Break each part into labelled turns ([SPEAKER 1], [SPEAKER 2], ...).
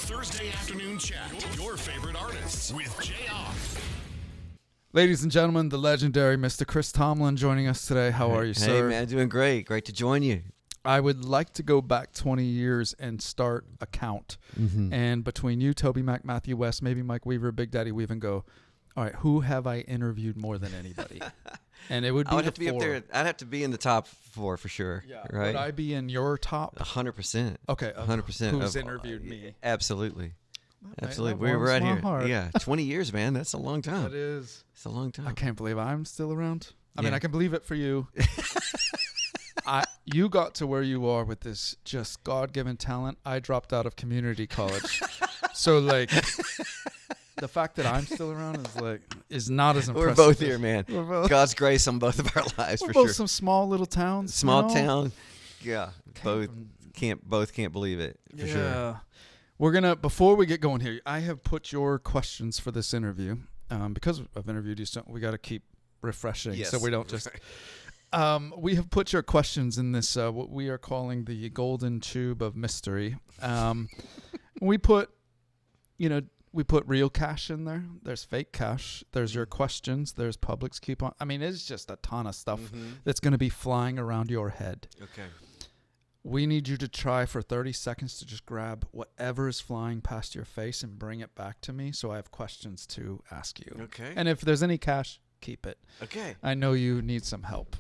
[SPEAKER 1] Thursday afternoon chat. Your favorite artists with Jayar.
[SPEAKER 2] Ladies and gentlemen, the legendary Mr. Chris Tomlin joining us today. How are you, sir?
[SPEAKER 3] Hey, man, doing great. Great to join you.
[SPEAKER 2] I would like to go back 20 years and start a count.
[SPEAKER 3] Mm-hmm.
[SPEAKER 2] And between you, Toby Mac, Matthew West, maybe Mike Weaver, Big Daddy Weave, and go, all right, who have I interviewed more than anybody? And it would be
[SPEAKER 3] I would have to be
[SPEAKER 2] four.
[SPEAKER 3] up there. I'd have to be in the top four for sure.
[SPEAKER 2] Yeah.
[SPEAKER 3] Right?
[SPEAKER 2] Would I be in your top?
[SPEAKER 3] 100%.
[SPEAKER 2] Okay.
[SPEAKER 3] 100%.
[SPEAKER 2] Who's interviewed me?
[SPEAKER 3] Absolutely. Absolutely.
[SPEAKER 2] That
[SPEAKER 3] We're
[SPEAKER 2] warms
[SPEAKER 3] right
[SPEAKER 2] my
[SPEAKER 3] here.
[SPEAKER 2] heart.
[SPEAKER 3] Yeah. 20 years, man. That's a long time.
[SPEAKER 2] That is.
[SPEAKER 3] It's a long time.
[SPEAKER 2] I can't believe I'm still around. I mean,
[SPEAKER 3] Yeah.
[SPEAKER 2] I can believe it for you. You got to where you are with this just God-given talent. I dropped out of community college. So, like, the fact that I'm still around is not as impressive.
[SPEAKER 3] We're both here, man.
[SPEAKER 2] We're both,
[SPEAKER 3] God's grace on both of our lives
[SPEAKER 2] we're
[SPEAKER 3] for
[SPEAKER 2] both
[SPEAKER 3] sure.
[SPEAKER 2] some small little towns.
[SPEAKER 3] Small
[SPEAKER 2] you know?
[SPEAKER 3] town. Yeah. Both can't believe it for sure.
[SPEAKER 2] We're going to, before we get going here, I have put your questions for this interview. Because I've interviewed you, so we got to keep refreshing so we don't just... we have put your questions in this, what we are calling the golden tube of mystery. We put real cash in there. There's fake cash. There's your questions. There's Publix coupon. I mean, it's just a ton of stuff that's going to be flying around your head.
[SPEAKER 3] Okay.
[SPEAKER 2] We need you to try for 30 seconds to just grab whatever is flying past your face and bring it back to me. So I have questions to ask you.
[SPEAKER 3] Okay.
[SPEAKER 2] And if there's any cash, keep it.
[SPEAKER 3] Okay.
[SPEAKER 2] I know you need some help.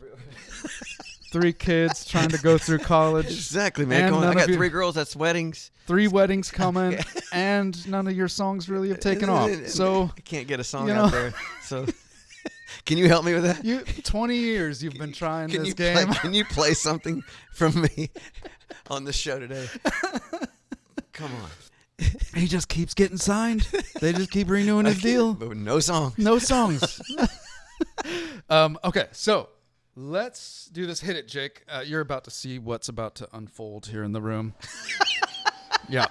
[SPEAKER 2] 3 kids trying to go through college.
[SPEAKER 3] Exactly, man.
[SPEAKER 2] And
[SPEAKER 3] I got 3 girls. That's weddings.
[SPEAKER 2] 3 weddings coming, and none of your songs really have taken off. So
[SPEAKER 3] I can't get a song out there. So can you help me with that?
[SPEAKER 2] 20 years you've been trying this game.
[SPEAKER 3] Can you play something from me on the show today? Come on.
[SPEAKER 2] He just keeps getting signed. They just keep renewing his deal.
[SPEAKER 3] But no song.
[SPEAKER 2] No songs. Okay, so let's do this. Hit it, Jake. You're about to see what's about to unfold here in the room. Yeah.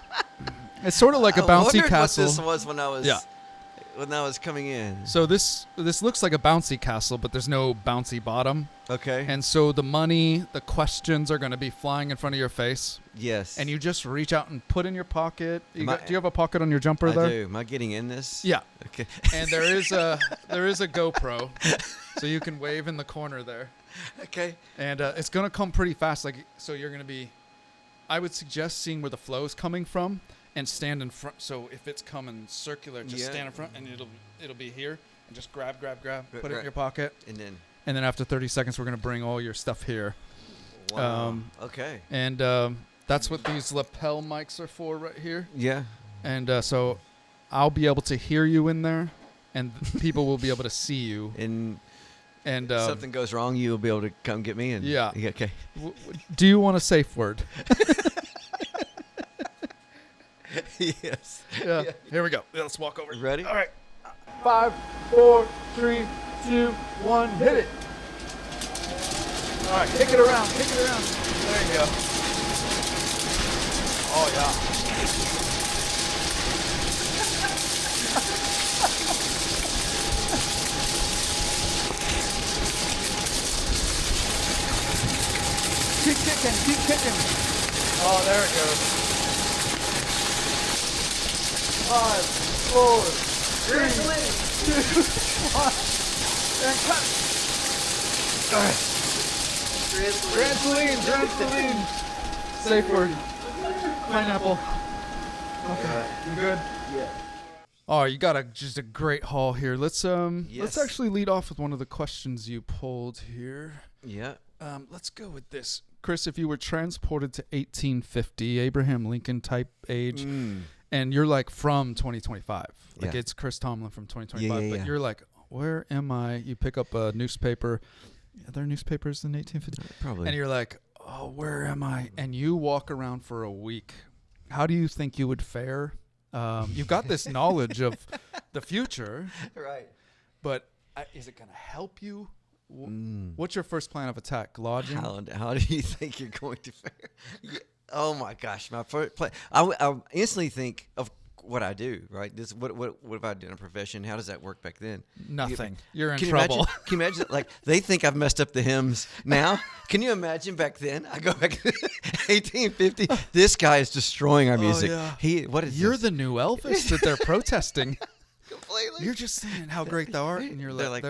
[SPEAKER 2] It's sort of like a bouncy castle.
[SPEAKER 3] What this was when I was coming in.
[SPEAKER 2] So this looks like a bouncy castle, but there's no bouncy bottom.
[SPEAKER 3] Okay.
[SPEAKER 2] And so the questions are going to be flying in front of your face.
[SPEAKER 3] Yes.
[SPEAKER 2] And you just reach out and put in your pocket. Do you have a pocket on your jumper there?
[SPEAKER 3] I do. Am I getting in this?
[SPEAKER 2] Yeah.
[SPEAKER 3] Okay.
[SPEAKER 2] And there is a GoPro, so you can wave in the corner there.
[SPEAKER 3] Okay.
[SPEAKER 2] And it's going to come pretty fast. So you're going to be, I would suggest seeing where the flow is coming from and stand in front. So if it's coming circular, just stand in front and it'll be here. And just grab, put it in your pocket. And then after 30 seconds, we're going to bring all your stuff here.
[SPEAKER 3] Wow. Okay.
[SPEAKER 2] And that's what these lapel mics are for right here.
[SPEAKER 3] Yeah.
[SPEAKER 2] And so I'll be able to hear you in there, and people will be able to see you.
[SPEAKER 3] And
[SPEAKER 2] if
[SPEAKER 3] something goes wrong, you'll be able to come get me.
[SPEAKER 2] Yeah.
[SPEAKER 3] Okay.
[SPEAKER 2] Do you want a safe word?
[SPEAKER 3] Yes.
[SPEAKER 2] Yeah. Here we go. Let's walk over.
[SPEAKER 3] Ready?
[SPEAKER 2] All right. 5, 4, 3, 2, 1. Hit it. All right. Kick it around. There you go. Oh, yeah. Keep kicking. Oh, there it goes. 5, 4, 3, 2, 1, and cut. All right. Trampoline. Safe word. Pineapple. Okay. You good? Yeah. Oh, you got just a great haul here. Let's actually lead off with one of the questions you pulled here.
[SPEAKER 3] Yeah.
[SPEAKER 2] Let's go with this. Chris, if you were transported to 1850, Abraham Lincoln type age, and you're like from 2025, like it's Chris Tomlin from 2025, but you're like, where am I? You pick up a newspaper. Are there newspapers in 1850?
[SPEAKER 3] Probably.
[SPEAKER 2] And you're like, oh, where am I? And you walk around for a week. How do you think you would fare? You've got this knowledge of the future.
[SPEAKER 3] Right.
[SPEAKER 2] But is it going to help you? What's your first plan of attack? Lodging?
[SPEAKER 3] How do you think you're going to fare? Yeah. Oh my gosh, my first plan. I instantly think of what I do, right? This what have I done a profession? How does that work back then?
[SPEAKER 2] Nothing. You're in
[SPEAKER 3] Can
[SPEAKER 2] trouble.
[SPEAKER 3] Can you imagine? Like they think I've messed up the hymns now. Can you imagine back then? I go back to 1850. This guy is destroying our music.
[SPEAKER 2] Yeah.
[SPEAKER 3] What is
[SPEAKER 2] You're
[SPEAKER 3] this?
[SPEAKER 2] the new Elvis that they're protesting.
[SPEAKER 3] Completely.
[SPEAKER 2] You're just saying how great thou art, and they're like,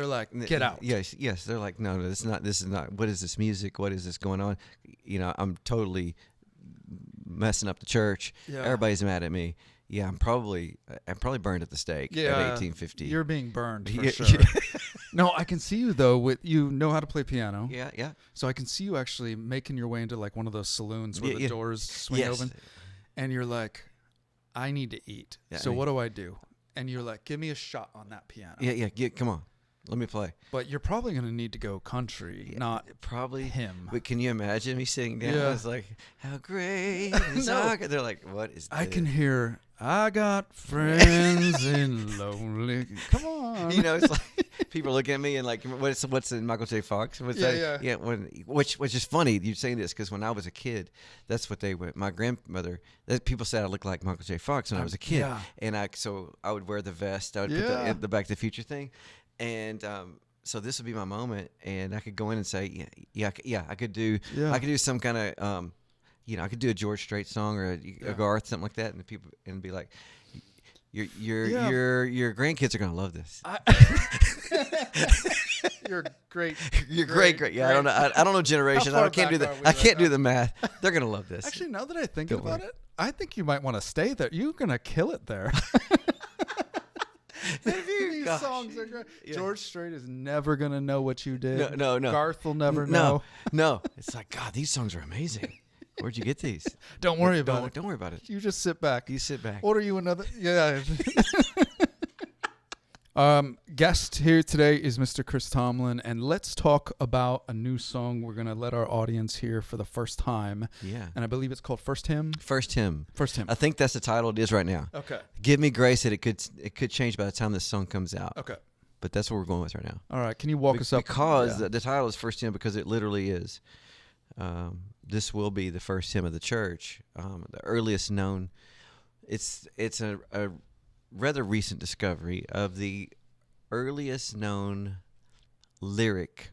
[SPEAKER 2] get out.
[SPEAKER 3] Yes. They're like, no, this is not. What is this music? What is this going on? I'm totally messing up the church. Yeah. Everybody's mad at me. Yeah, I'm probably burned at the stake at 1850.
[SPEAKER 2] You're being burned for sure. No, I can see you though. You know how to play piano.
[SPEAKER 3] Yeah.
[SPEAKER 2] So I can see you actually making your way into like one of those saloons where the doors swing open, and you're like, I need to eat. Yeah, so what do I do? And you're like, give me a shot on that piano.
[SPEAKER 3] Yeah. Come on, let me play.
[SPEAKER 2] But you're probably going to need to go country, not
[SPEAKER 3] probably
[SPEAKER 2] him.
[SPEAKER 3] But can you imagine me sitting down? Yeah. It's like, how great is our God? They're like, what is this?
[SPEAKER 2] I can hear, I got friends in lonely. Come on.
[SPEAKER 3] It's like people look at me and like, what's in Michael J. Fox? Which is funny. You're saying this because when I was a kid, that's what they were. My grandmother, people said I looked like Michael J. Fox when I was a kid, and I would wear the vest. I would put the Back to the Future thing, and so this would be my moment, and I could go in and say, I could do some kind of. I could do a George Strait song or a Garth, something like that, and people and be like, "Your grandkids are gonna love this."
[SPEAKER 2] You're great.
[SPEAKER 3] You're great. Yeah, I don't know generation. I can't do I can't do the math. They're gonna love this.
[SPEAKER 2] Actually, now that I think about it, I think you might want to stay there. You're gonna kill it there. These songs are great. Yeah. George Strait is never gonna know what you did.
[SPEAKER 3] No.
[SPEAKER 2] Garth will never know.
[SPEAKER 3] No. It's like, God, these songs are amazing. Where'd you get these?
[SPEAKER 2] Don't worry about it.
[SPEAKER 3] Don't worry about it.
[SPEAKER 2] You just sit back.
[SPEAKER 3] You sit back.
[SPEAKER 2] Order you another. Yeah. Guest here today is Mr. Chris Tomlin, and let's talk about a new song we're going to let our audience hear for the first time.
[SPEAKER 3] Yeah.
[SPEAKER 2] And I believe it's called First Hymn.
[SPEAKER 3] First Hymn.
[SPEAKER 2] First Hymn.
[SPEAKER 3] I think that's the title it is right now.
[SPEAKER 2] Okay.
[SPEAKER 3] Give me grace that it could change by the time this song comes out.
[SPEAKER 2] Okay.
[SPEAKER 3] But that's what we're going with right now.
[SPEAKER 2] All right. Can you walk us up?
[SPEAKER 3] Because the title is First Hymn because it literally is. This will be the first hymn of the church, the earliest known. It's a rather recent discovery of the earliest known lyric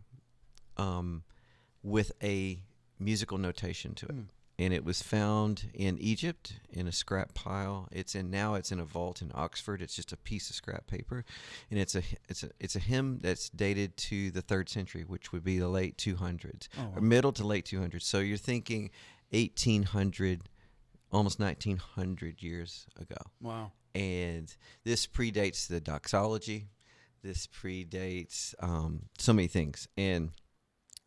[SPEAKER 3] with a musical notation to it. And it was found in Egypt in a scrap pile. It's in a vault in Oxford. It's just a piece of scrap paper, and it's a hymn that's dated to the 3rd century, which would be the late 200s, or middle to late 200s. So you're thinking 1800, almost 1900 years ago.
[SPEAKER 2] Wow!
[SPEAKER 3] And this predates the doxology. This predates so many things, and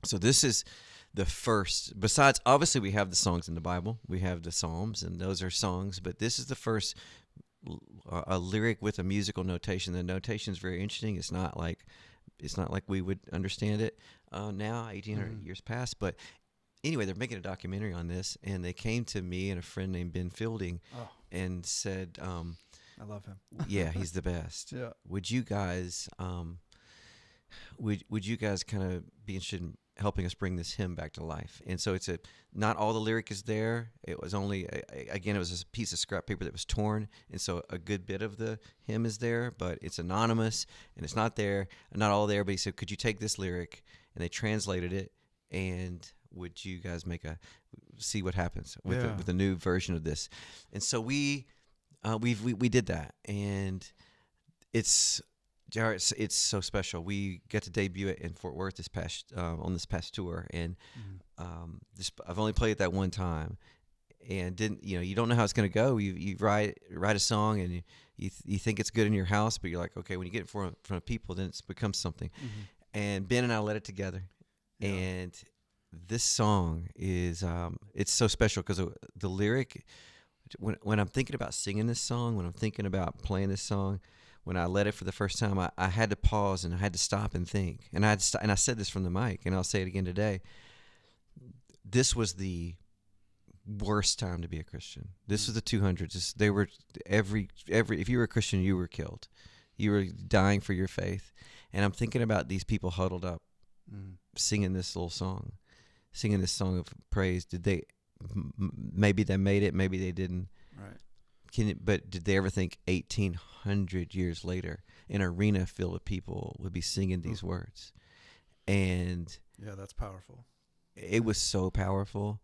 [SPEAKER 3] so this is the first. Besides, obviously, we have the songs in the Bible. We have the Psalms, and those are songs. But this is the first a lyric with a musical notation. The notation is very interesting. It's not like we would understand it now, 1800 years past. But anyway, they're making a documentary on this, and they came to me and a friend named Ben Fielding and said,
[SPEAKER 2] I love him.
[SPEAKER 3] Yeah, he's the best.
[SPEAKER 2] Yeah.
[SPEAKER 3] Would you guys would you guys kind of be interested in helping us bring this hymn back to life? And so not all the lyric is there. It was only, again, it was a piece of scrap paper that was torn. And so a good bit of the hymn is there, but it's anonymous and it's not there, not all there. But he said, could you take this lyric? And they translated it. And would you guys see what happens with a new version of this? And so we did that. And Jayar, it's so special. We got to debut it in Fort Worth on this past tour, and I've only played it that one time, and you don't know how it's going to go. You write a song, and you think it's good in your house, but you're like, okay, when you get it in front of people, then it becomes something. And Ben and I led it together, and this song is it's so special because the lyric. When I'm thinking about singing this song, when I'm thinking about playing this song. When I led it for the first time, I had to pause and I had to stop and think. And I said this from the mic, and I'll say it again today. This was the worst time to be a Christian. This was the 200s. They were if you were a Christian, you were killed. You were dying for your faith. And I'm thinking about these people huddled up, singing this little song, singing this song of praise. Did they? Maybe they made it. Maybe they didn't.
[SPEAKER 2] Right.
[SPEAKER 3] But did they ever think 1,800 years later, an arena filled with people would be singing these words? And
[SPEAKER 2] yeah, that's powerful.
[SPEAKER 3] it was so powerful.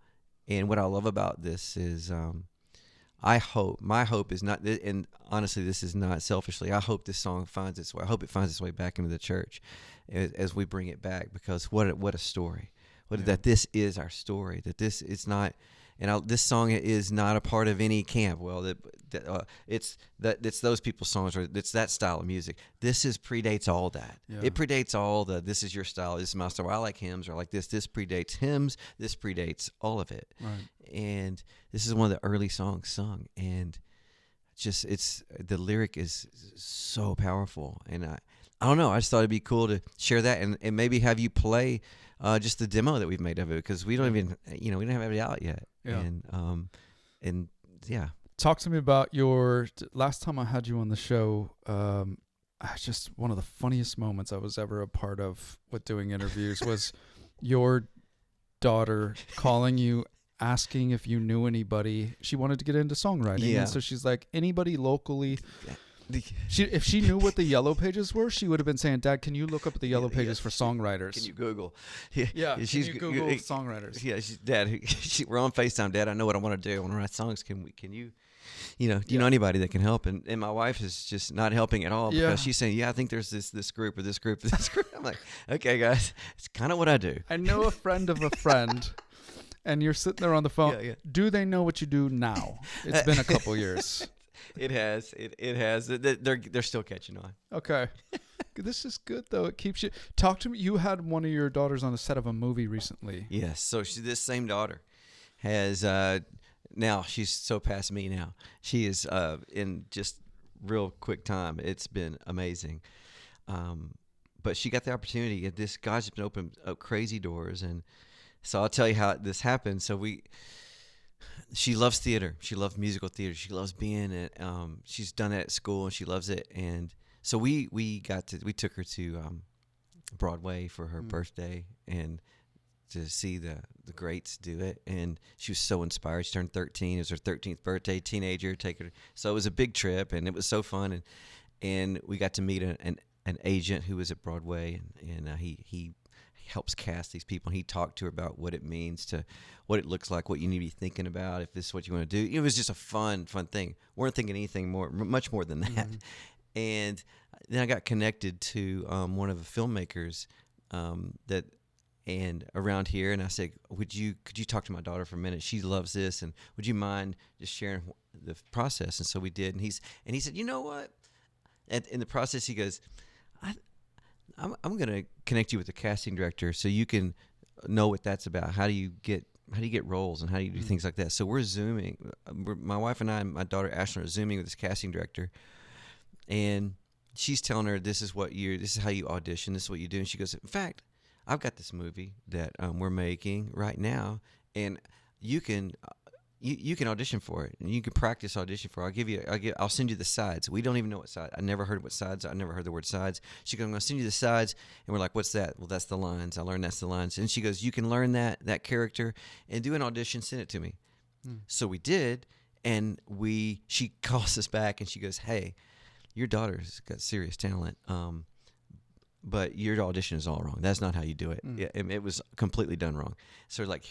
[SPEAKER 3] And what I love about this is, my hope is not, and honestly, this is not selfishly, I hope this song finds its way. I hope it finds its way back into the church as we bring it back, because what a story. That this is our story, that this is not, this song is not a part of any camp. Well, it's those people's songs, or it's that style of music. This predates all that. Yeah. It predates all this is your style, this is my style. I like hymns, or like this predates hymns, this predates all of it. Right. And this is one of the early songs sung, and just the lyric is so powerful. And I don't know, I just thought it'd be cool to share that, and maybe have you play just the demo that we've made of it, because we don't even, we don't have it out yet. Yeah. And yeah.
[SPEAKER 2] Talk to me about your last time I had you on the show. Just one of the funniest moments I was ever a part of with doing interviews was your daughter calling you, asking if you knew anybody. She wanted to get into songwriting. Yeah. And so she's like, anybody locally? If she knew what the Yellow Pages were, she would have been saying, Dad, can you look up the Yellow Pages for songwriters?
[SPEAKER 3] Can you Google?
[SPEAKER 2] Yeah, she's can you Google songwriters?
[SPEAKER 3] Yeah, Dad, we're on FaceTime. Dad, I know what I want to do. I want to write songs. Can you, do you know anybody that can help? And my wife is just not helping at all, because she's saying, I think there's this group or this group or this group. I'm like, okay, guys, it's kind of what I do.
[SPEAKER 2] I know a friend of a friend. And you're sitting there on the phone. Yeah. Do they know what you do now? It's been a couple years.
[SPEAKER 3] It has. It has. They're still catching on.
[SPEAKER 2] Okay. This is good, though. It keeps you. Talk to me. You had one of your daughters on the set of a movie recently.
[SPEAKER 3] Yes. So this same daughter has now, she's so past me now. She is in just real quick time. It's been amazing. But she got the opportunity. God's been opening up crazy doors, and so I'll tell you how this happened. So she loves theater. She loves musical theater. She loves being at, she's done it at school, and she loves it. And so we took her to Broadway for her birthday, and to see the greats do it. And she was so inspired. She turned 13. It was her 13th birthday, teenager. So it was a big trip, and it was so fun. And we got to meet an agent who was at Broadway, and he helps cast these people, and he talked to her about what it means, to what it looks like, what you need to be thinking about, if this is what you want to do. It was just a fun thing. We weren't thinking anything much more than that. Mm-hmm. And then I got connected to one of the filmmakers and around here, and I said, could you talk to my daughter for a minute? She loves this, and would you mind just sharing the process? And so we did, and he said, you know what? In the process, he goes, I'm going to connect you with the casting director so you can know what that's about. How do you get roles, and how do you do things like that? So we're Zooming. My wife and I and my daughter Ashlyn are Zooming with this casting director, and she's telling her, this is how you audition, this is what you do. And she goes, in fact, I've got this movie that we're making right now, and you can audition for it, and you can practice audition for it. I'll send you the sides. We don't even know what sides. I never heard what sides. I never heard the word sides. She goes, I'm going to send you the sides. And we're like, what's that? Well, that's the lines. I learned that's the lines. And she goes, you can learn that character and do an audition, send it to me. So we did, and she calls us back, and she goes, hey, your daughter's got serious talent. But your audition is all wrong. That's not how you do it. Yeah, it was completely done wrong. So like,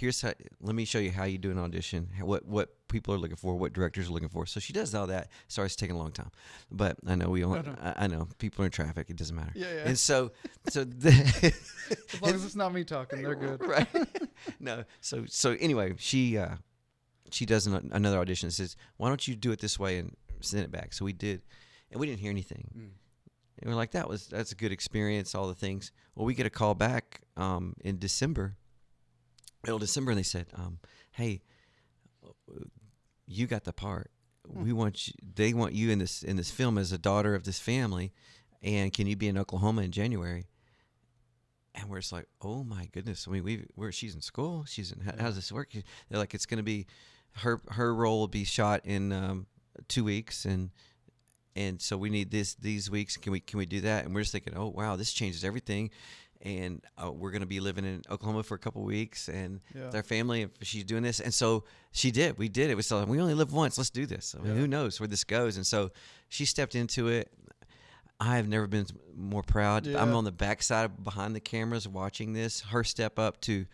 [SPEAKER 3] let me show you how you do an audition, what people are looking for, what directors are looking for. So she does all that. Sorry, it's taking a long time, but I know I know people are in traffic. It doesn't matter. Yeah. And so
[SPEAKER 2] as long as it's not me talking, they're good.
[SPEAKER 3] Right. No. So anyway, she does another audition and says, why don't you do it this way and send it back? So we did, and we didn't hear anything. And we're like, that's a good experience, all the things. Well, we get a call back in December, middle of December, and they said, hey, you got the part. They want you in this film as a daughter of this family, and can you be in Oklahoma in January? And we're just like, oh my goodness. I mean, she's in school. How does this work? They're like, it's going to be her role will be shot in 2 weeks, and so we need these weeks. Can we do that? And we're just thinking, oh wow, this changes everything. and we're going to be living in Oklahoma for a couple weeks, and
[SPEAKER 2] Yeah.
[SPEAKER 3] with our family, and she's doing this. And so she did. We did it. We said, we only live once. Let's do this. I mean, who knows where this goes? And so she stepped into it. I have never been more proud.
[SPEAKER 2] Yeah.
[SPEAKER 3] I'm on the backside behind the cameras watching this. Her step up to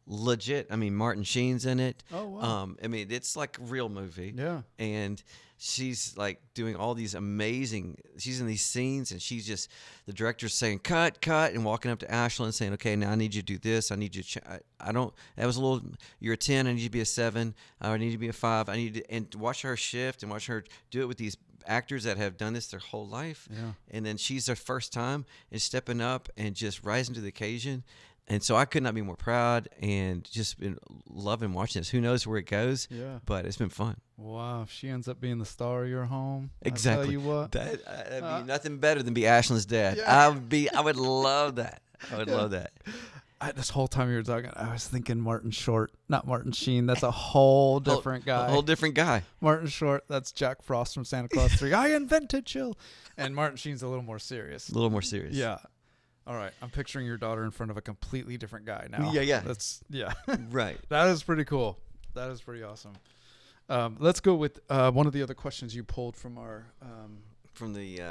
[SPEAKER 3] legit. I mean, Martin Sheen's in it.
[SPEAKER 2] Oh, wow.
[SPEAKER 3] I mean, it's like a real movie.
[SPEAKER 2] Yeah.
[SPEAKER 3] And she's like doing all these amazing. She's in these scenes, and she's just the director's saying cut, and walking up to Ashlyn and saying, "Okay, now I need you to do this. I need you to. I don't. That was a little. You're a 10. I need you to be a 7. I need you to be a 5. I need to." And watch her shift and watch her do it with these actors that have done this their whole life.
[SPEAKER 2] Yeah.
[SPEAKER 3] And then she's their first time and stepping up and just rising to the occasion. And so I could not be more proud, and just been loving watching this. Who knows where it goes?
[SPEAKER 2] Yeah.
[SPEAKER 3] But it's been fun.
[SPEAKER 2] Wow. If she ends up being the star of your home,
[SPEAKER 3] Exactly.
[SPEAKER 2] I tell you what.
[SPEAKER 3] That'd be nothing better than be Ashlyn's dad.
[SPEAKER 2] Yeah.
[SPEAKER 3] I would love that. I would love that.
[SPEAKER 2] This whole time you were talking, I was thinking Martin Short, not Martin Sheen. That's a whole different guy.
[SPEAKER 3] A whole different guy.
[SPEAKER 2] Martin Short, that's Jack Frost from Santa Claus 3. I invented chill. And Martin Sheen's a little more serious.
[SPEAKER 3] A little more serious.
[SPEAKER 2] Yeah. All right. I'm picturing your daughter in front of a completely different guy now.
[SPEAKER 3] Yeah.
[SPEAKER 2] Yeah.
[SPEAKER 3] Right.
[SPEAKER 2] That is pretty cool. That is pretty awesome. Let's go with one of the other questions you pulled from our
[SPEAKER 3] From the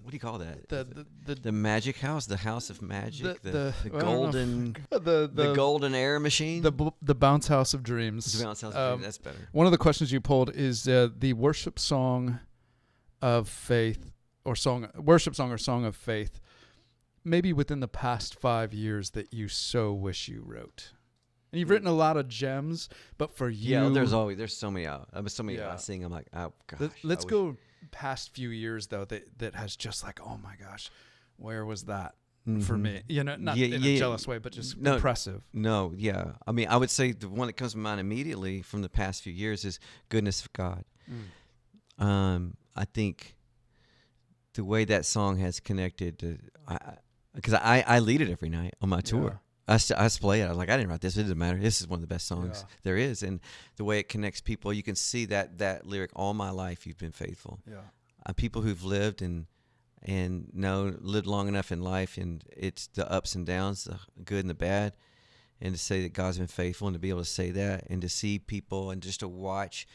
[SPEAKER 3] what do you call that?
[SPEAKER 2] the
[SPEAKER 3] The magic house, the house of magic, the
[SPEAKER 2] I don't know.
[SPEAKER 3] golden
[SPEAKER 2] the
[SPEAKER 3] golden air machine.
[SPEAKER 2] the bounce house of dreams.
[SPEAKER 3] The bounce house of dreams, that's better.
[SPEAKER 2] One of the questions you pulled is the worship song of faith or song of faith, maybe within the past 5 years that you so wish you wrote. And you've written a lot of gems, but for you,
[SPEAKER 3] there's so many out. So many I sing. I'm like, oh gosh.
[SPEAKER 2] Let's go past few years though that has just like, oh my gosh, where was that for me? You know, not in a jealous way, but just impressive.
[SPEAKER 3] No, yeah. I mean, I would say the one that comes to mind immediately from the past few years is Goodness of God. I think the way that song has connected to, because I lead it every night on my tour.
[SPEAKER 2] Yeah.
[SPEAKER 3] I play it. I was like, I didn't write this. It doesn't matter. This is one of the best songs there is. And the way it connects people, you can see that lyric, all my life you've been faithful.
[SPEAKER 2] Yeah.
[SPEAKER 3] People who've lived and lived long enough in life, and it's the ups and downs, the good and the bad, and to say that God's been faithful, and to be able to say that, and to see people, and just to watch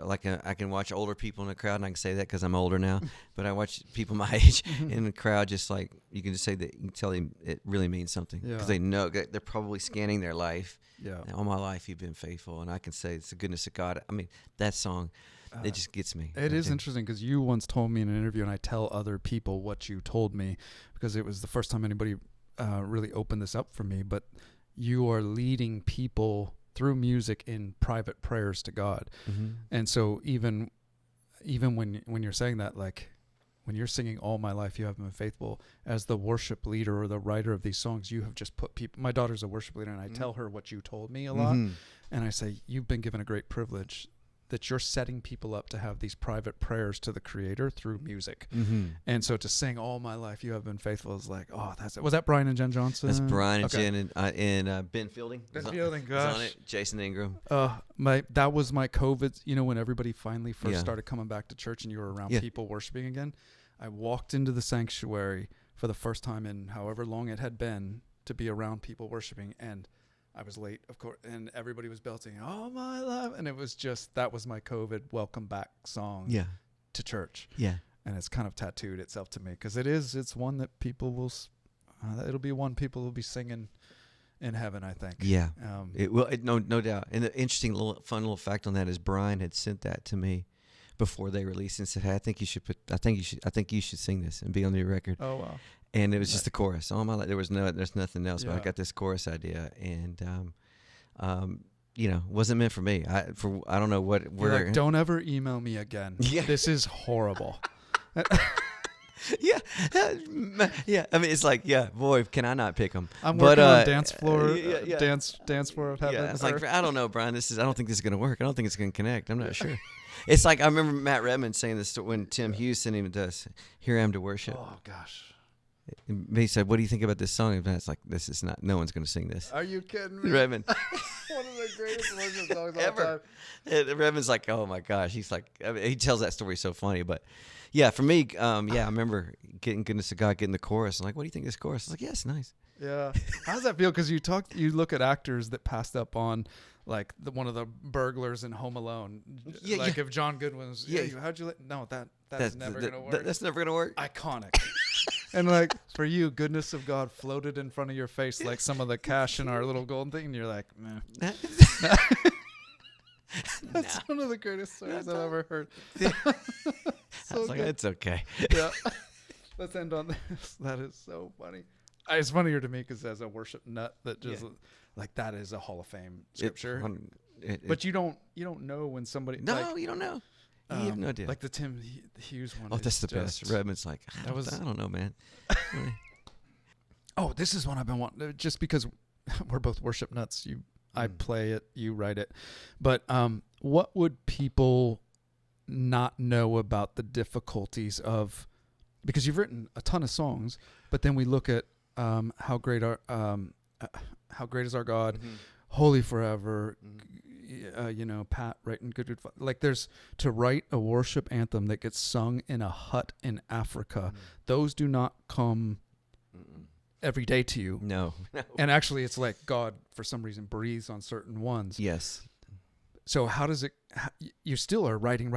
[SPEAKER 3] I can watch older people in the crowd, and I can say that because I'm older now, but I watch people my age in the crowd, just like you can just say that, you can tell them it really means something, because they know they're probably scanning their life. All my life you've been faithful, and I can say it's the goodness of God. I mean, that song, it just gets me.
[SPEAKER 2] It is interesting because you once told me in an interview, and I tell other people what you told me because it was the first time anybody really opened this up for me, but you are leading people through music in private prayers to God. And so even when you're saying that, like when you're singing all my life you have been faithful, as the worship leader or the writer of these songs, you have just put people, my daughter's a worship leader, and I tell her what you told me a lot, and I say, you've been given a great privilege that you're setting people up to have these private prayers to the Creator through music. And so to sing all my life you have been faithful is like, oh, that's it. Was that Brian and Jen Johnson?
[SPEAKER 3] That's Brian and Jen and Ben Fielding.
[SPEAKER 2] Ben Fielding, gosh.
[SPEAKER 3] On it. Jason Ingram.
[SPEAKER 2] That was my COVID, when everybody finally first started coming back to church and you were around people worshiping again. I walked into the sanctuary for the first time in however long it had been to be around people worshiping, and I was late, of course, and everybody was belting, "Oh my life," and it was just, that was my COVID welcome back song to church. And it's kind of tattooed itself to me because it's one that people will, it'll be one people will be singing in heaven, I think. It will, no doubt. And the interesting fun little fact on that is Brian had sent that to me before they released and said, "Hey, I think you should sing this and be on the record." Oh wow. And it was just the chorus. All my life, there's nothing else. But I got this chorus idea, and wasn't meant for me. I don't know what. Like, don't ever email me again. This is horrible.
[SPEAKER 3] Yeah. I mean, it's like, boy, can I not pick them?
[SPEAKER 2] I'm working on dance floor of heaven.
[SPEAKER 3] It's like, I don't know, Brian. I don't think this is gonna work. I don't think it's gonna connect. I'm not sure. It's like, I remember Matt Redman saying this when Tim Hughes sent him to us, "Here I Am to Worship."
[SPEAKER 2] Oh gosh.
[SPEAKER 3] And he said, "What do you think about this song?" And it's like, "This is not. No one's going to sing this."
[SPEAKER 2] Are you kidding me?
[SPEAKER 3] Redmond.
[SPEAKER 2] One of the greatest worship songs of all
[SPEAKER 3] Ever.
[SPEAKER 2] time.
[SPEAKER 3] And Redmond's like, "Oh my gosh." He's like, I mean, he tells that story so funny, but yeah, for me, I remember getting Goodness of God, getting the chorus. I'm like, "What do you think of this chorus?" I was like, "Yeah, it's nice."
[SPEAKER 2] Yeah. How does that feel? Because you look at actors that passed up on, like one of the burglars in Home Alone.
[SPEAKER 3] Yeah,
[SPEAKER 2] like
[SPEAKER 3] yeah.
[SPEAKER 2] if John Goodwin was, how'd you let? No, that's never gonna work.
[SPEAKER 3] That's never gonna work.
[SPEAKER 2] Iconic. And like for you, Goodness of God floated in front of your face like some of the cash in our little golden thing, and you're like, meh. That's one of the greatest stories I've ever heard.
[SPEAKER 3] I was like, it's okay.
[SPEAKER 2] Yeah. Let's end on this. That is so funny. It's funnier to me because as a worship nut, that just like that is a Hall of Fame scripture. But you don't know when somebody.
[SPEAKER 3] No,
[SPEAKER 2] like,
[SPEAKER 3] you don't know. You have no idea.
[SPEAKER 2] Like the Tim Hughes one.
[SPEAKER 3] Oh, that's the best. Redmond's like, I don't know, man.
[SPEAKER 2] Oh, this is one I've been wanting. Just because we're both worship nuts. I play it, you write it. But what would people not know about the difficulties of? Because you've written a ton of songs, but then we look at how great is our God, holy forever. Pat writing good. Like there's to write a worship anthem that gets sung in a hut in Africa. Those do not come every day to you.
[SPEAKER 3] No.
[SPEAKER 2] And actually, it's like God for some reason breathes on certain ones.
[SPEAKER 3] Yes.
[SPEAKER 2] So how does it? You still are writing.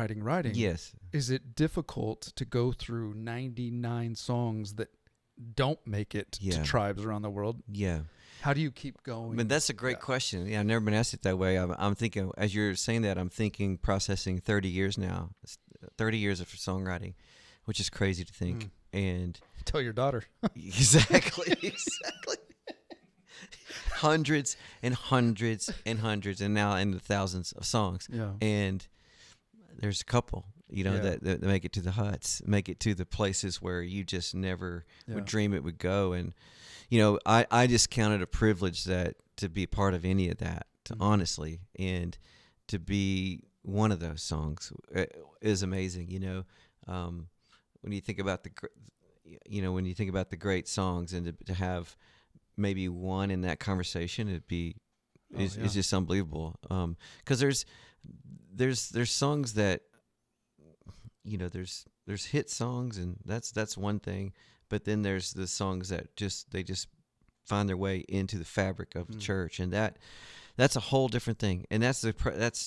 [SPEAKER 3] Yes.
[SPEAKER 2] Is it difficult to go through 99 songs that don't make it to tribes around the world?
[SPEAKER 3] Yeah.
[SPEAKER 2] How do you keep going?
[SPEAKER 3] I mean, that's a great question. Yeah, I've never been asked it that way. I'm thinking, as you're saying that, I'm thinking processing 30 years now. It's 30 years of songwriting, which is crazy to think. And
[SPEAKER 2] tell your daughter.
[SPEAKER 3] Exactly. Hundreds and hundreds and hundreds, and now into thousands of songs. Yeah. And there's a couple, that make it to the huts, make it to the places where you just never would dream it would go. And, I just count it a privilege to be part of any of that, honestly, and to be one of those songs is amazing. When you think about the great songs, and to have maybe one in that conversation, it's just unbelievable. Because there's songs that, there's hit songs, and that's one thing. But then there's the songs that they just find their way into the fabric of the church, and that's a whole different thing. And that's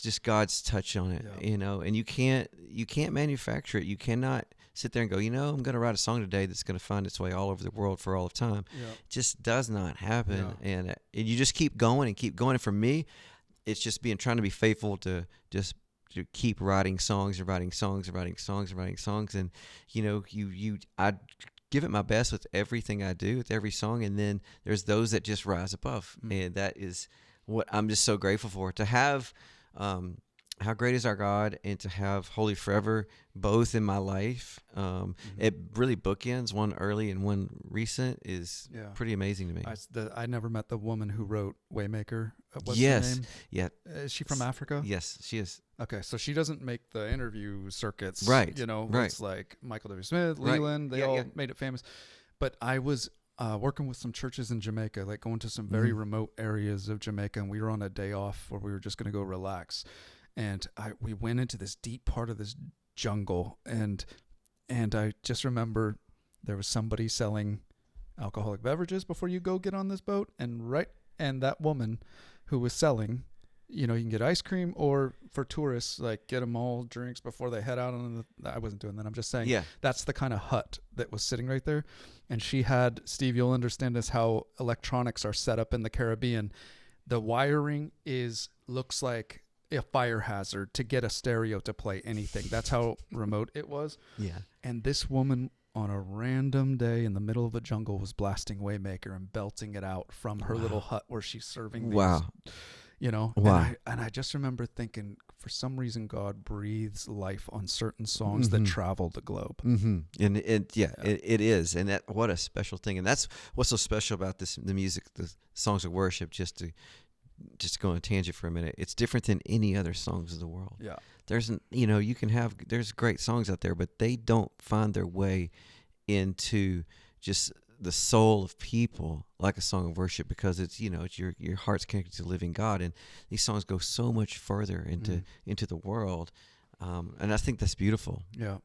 [SPEAKER 3] just God's touch on it, And you can't manufacture it. You cannot sit there and go, I'm going to write a song today that's going to find its way all over the world for all of time. Yeah. It just does not happen. Yeah. And you just keep going and keep going. And for me, it's just trying to be faithful to just to keep writing songs and writing songs and writing songs and writing songs. And, I give it my best with everything I do, with every song. And then there's those that just rise above. And that is what I'm just so grateful for, to have, How Great Is Our God, and to have Holy Forever both in my life. It really bookends, one early and one recent, is pretty amazing to me.
[SPEAKER 2] I never met the woman who wrote Waymaker. What's her name?
[SPEAKER 3] Yeah.
[SPEAKER 2] Is she from Africa?
[SPEAKER 3] Yes, she is.
[SPEAKER 2] Okay, so she doesn't make the interview circuits.
[SPEAKER 3] Right.
[SPEAKER 2] Right. It's like Michael W. Smith, Leland, they all made it famous. But I was working with some churches in Jamaica, like going to some very remote areas of Jamaica, and we were on a day off where we were just going to go relax. And we went into this deep part of this jungle, and I just remember there was somebody selling alcoholic beverages before you go get on this boat, and that woman who was selling, you can get ice cream, or for tourists, like get them all drinks before they head out on I wasn't doing that. I'm just saying that's the kind of hut that was sitting right there. And she had, Steve, you'll understand this, how electronics are set up in the Caribbean. The wiring looks like a fire hazard to get a stereo to play anything. That's how remote it was. Yeah. And this woman on a random day in the middle of a jungle was blasting Waymaker and belting it out from her little hut where she's serving these. Wow. And I just remember thinking, for some reason, God breathes life on certain songs that travel the globe. And it is. And what a special thing. And that's what's so special about the music, the songs of worship, just to go on a tangent for a minute. It's different than any other songs of the world. Yeah. There's great songs out there, but they don't find their way into just
[SPEAKER 3] the soul of people like a song of worship, because it's it's your heart's connected to the living God, and these songs go so much further into the world, and I think that's beautiful.
[SPEAKER 2] Yeah.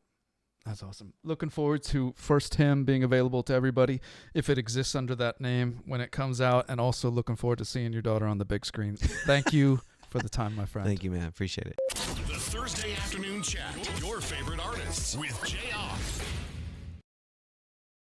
[SPEAKER 2] That's awesome. Looking forward to First Hymn being available to everybody if it exists under that name when it comes out, and also looking forward to seeing your daughter on the big screen. Thank you for the time, my friend.
[SPEAKER 3] Thank you, man. Appreciate it.
[SPEAKER 1] The Thursday Afternoon Chat. Your favorite artists with Jayar.